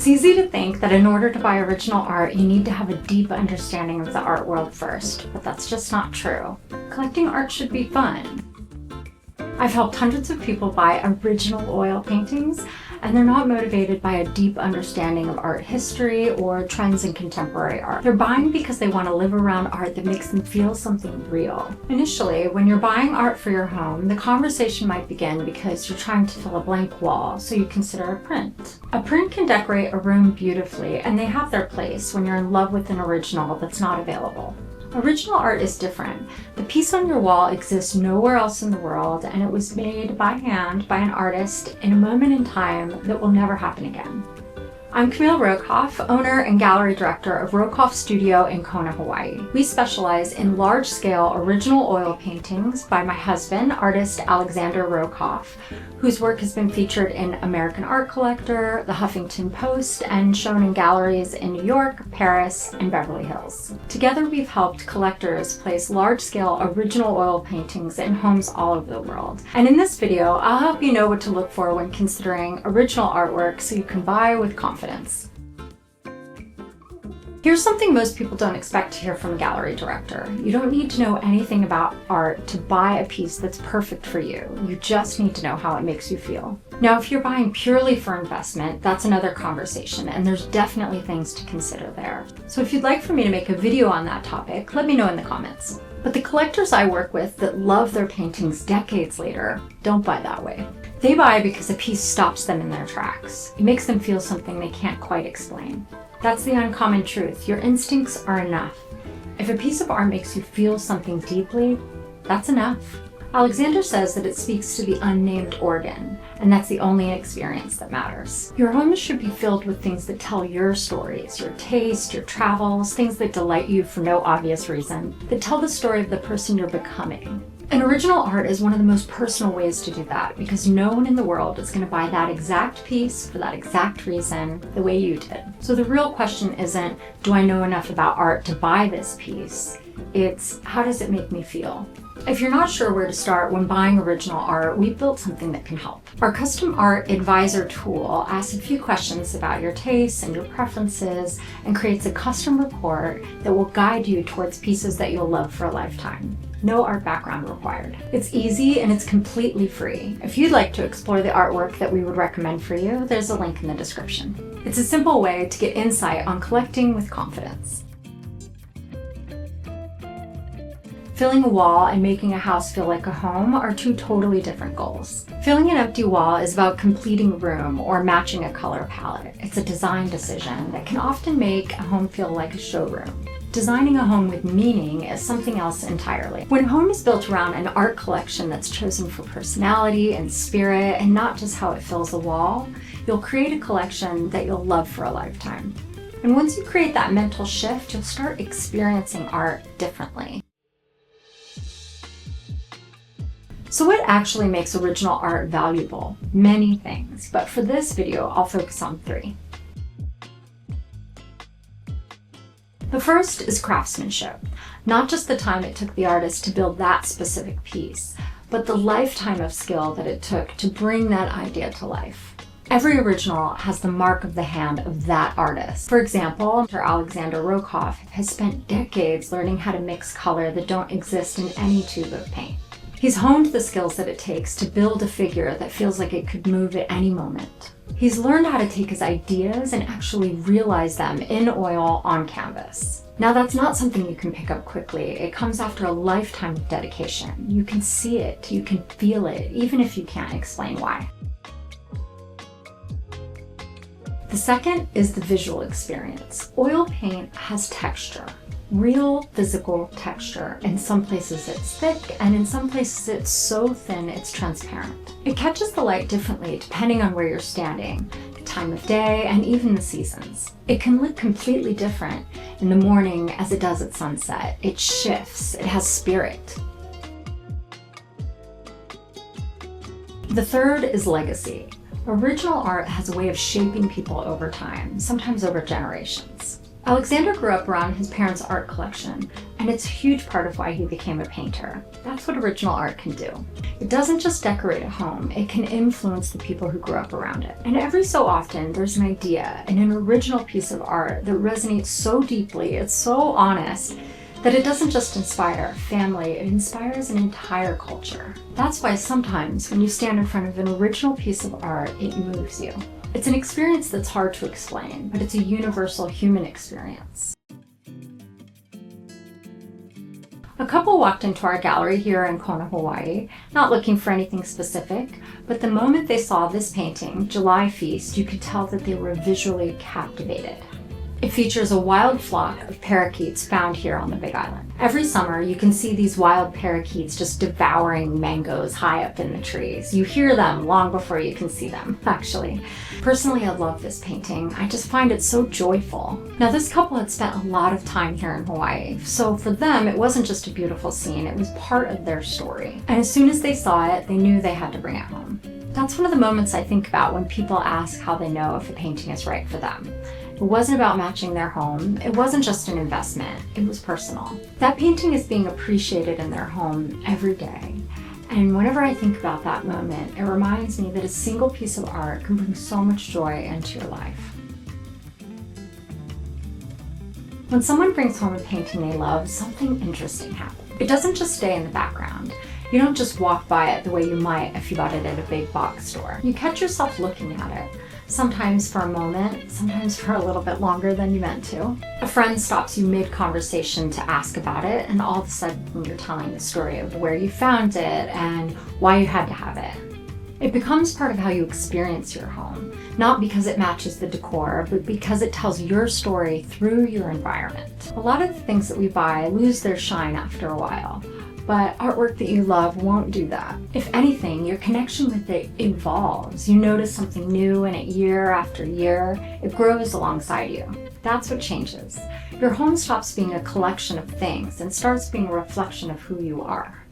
It's easy to think that in order to buy original art, you need to have a deep understanding of the art world first, but that's just not true. Collecting art should be fun. I've helped hundreds of people buy original oil paintings, and they're not motivated by a deep understanding of art history or trends in contemporary art. They're buying because they want to live around art that makes them feel something real. Initially, when you're buying art for your home, the conversation might begin because you're trying to fill a blank wall, so you consider a print. A print can decorate a room beautifully, and they have their place when you're in love with an original that's not available. Original art is different. The piece on your wall exists nowhere else in the world, and it was made by hand by an artist in a moment in time that will never happen again. I'm Alexander Rokoff, owner and gallery director of Rokoff Studio in Kona, Hawaii. We specialize in large-scale original oil paintings by my husband, artist Alexander Rokoff, whose work has been featured in American Art Collector, The Huffington Post, and shown in galleries in New York, Paris, and Beverly Hills. Together, we've helped collectors place large-scale original oil paintings in homes all over the world. And in this video, I'll help you know what to look for when considering original artwork so you can buy with confidence. Here's something most people don't expect to hear from a gallery director. You don't need to know anything about art to buy a piece that's perfect for you. You just need to know how it makes you feel. Now, if you're buying purely for investment, that's another conversation, and there's definitely things to consider there. So if you'd like for me to make a video on that topic, let me know in the comments. But the collectors I work with that love their paintings decades later don't buy that way. They buy because a piece stops them in their tracks. It makes them feel something they can't quite explain. That's the uncommon truth. Your instincts are enough. If a piece of art makes you feel something deeply, that's enough. Alexander says that it speaks to the unnamed organ, and that's the only experience that matters. Your home should be filled with things that tell your stories, your taste, your travels, things that delight you for no obvious reason, that tell the story of the person you're becoming. And original art is one of the most personal ways to do that because no one in the world is going to buy that exact piece for that exact reason the way you did. So the real question isn't, do I know enough about art to buy this piece? It's, how does it make me feel? If you're not sure where to start when buying original art, we've built something that can help. Our custom art advisor tool asks a few questions about your tastes and your preferences and creates a custom report that will guide you towards pieces that you'll love for a lifetime. No art background required. It's easy and it's completely free. If you'd like to explore the artwork that we would recommend for you, there's a link in the description. It's a simple way to get insight on collecting with confidence. Filling a wall and making a house feel like a home are two totally different goals. Filling an empty wall is about completing a room or matching a color palette. It's a design decision that can often make a home feel like a showroom. Designing a home with meaning is something else entirely. When a home is built around an art collection that's chosen for personality and spirit and not just how it fills a wall, you'll create a collection that you'll love for a lifetime. And once you create that mental shift, you'll start experiencing art differently. So what actually makes original art valuable? Many things, but for this video, I'll focus on 3. The first is craftsmanship, not just the time it took the artist to build that specific piece, but the lifetime of skill that it took to bring that idea to life. Every original has the mark of the hand of that artist. For example, Alexander Rokoff has spent decades learning how to mix color that don't exist in any tube of paint. He's honed the skills that it takes to build a figure that feels like it could move at any moment. He's learned how to take his ideas and actually realize them in oil on canvas. Now that's not something you can pick up quickly. It comes after a lifetime of dedication. You can see it, you can feel it, even if you can't explain why. The second is the visual experience. Oil paint has texture. Real physical texture. In some places it's thick, and in some places it's so thin it's transparent. It catches the light differently depending on where you're standing, the time of day, and even the seasons. It can look completely different in the morning as it does at sunset. It shifts, it has spirit. The third is legacy. Original art has a way of shaping people over time, sometimes over generations. Alexander grew up around his parents' art collection, and it's a huge part of why he became a painter. That's what original art can do. It doesn't just decorate a home, it can influence the people who grew up around it. And every so often, there's an idea in an original piece of art that resonates so deeply, it's so honest, that it doesn't just inspire a family, it inspires an entire culture. That's why sometimes when you stand in front of an original piece of art, it moves you. It's an experience that's hard to explain, but it's a universal human experience. A couple walked into our gallery here in Kona, Hawaii, not looking for anything specific, but the moment they saw this painting, July Feast, you could tell that they were visually captivated. It features a wild flock of parakeets found here on the Big Island. Every summer, you can see these wild parakeets just devouring mangoes high up in the trees. You hear them long before you can see them, actually. Personally, I love this painting. I just find it so joyful. Now, this couple had spent a lot of time here in Hawaii, so for them, it wasn't just a beautiful scene, it was part of their story. And as soon as they saw it, they knew they had to bring it home. That's one of the moments I think about when people ask how they know if a painting is right for them. It wasn't about matching their home. It wasn't just an investment. It was personal. That painting is being appreciated in their home every day. And whenever I think about that moment, it reminds me that a single piece of art can bring so much joy into your life. When someone brings home a painting they love, something interesting happens. It doesn't just stay in the background. You don't just walk by it the way you might if you bought it at a big box store. You catch yourself looking at it. Sometimes for a moment, sometimes for a little bit longer than you meant to. A friend stops you mid-conversation to ask about it, and all of a sudden you're telling the story of where you found it and why you had to have it. It becomes part of how you experience your home, not because it matches the decor, but because it tells your story through your environment. A lot of the things that we buy lose their shine after a while. But artwork that you love won't do that. If anything, your connection with it evolves. You notice something new in it year after year. It grows alongside you. That's what changes. Your home stops being a collection of things and starts being a reflection of who you are.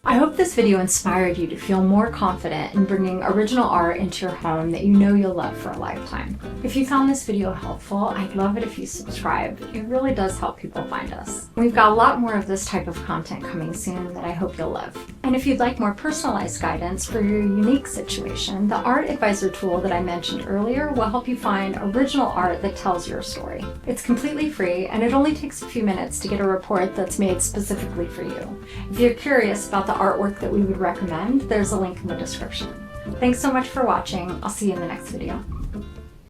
I hope this video inspired you to feel more confident in bringing original art into your home that you know you'll love for a lifetime. If you found this video helpful, I'd love it if you subscribe. It really does help people find us. We've got a lot more of this type of content coming soon that I hope you'll love. And if you'd like more personalized guidance for your unique situation, the Art Advisor tool that I mentioned earlier will help you find original art that tells your story. It's completely free, and it only takes a few minutes to get a report that's made specifically for you. If you're curious about the artwork that we would recommend, there's a link in the description. Thanks so much for watching. I'll see you in the next video.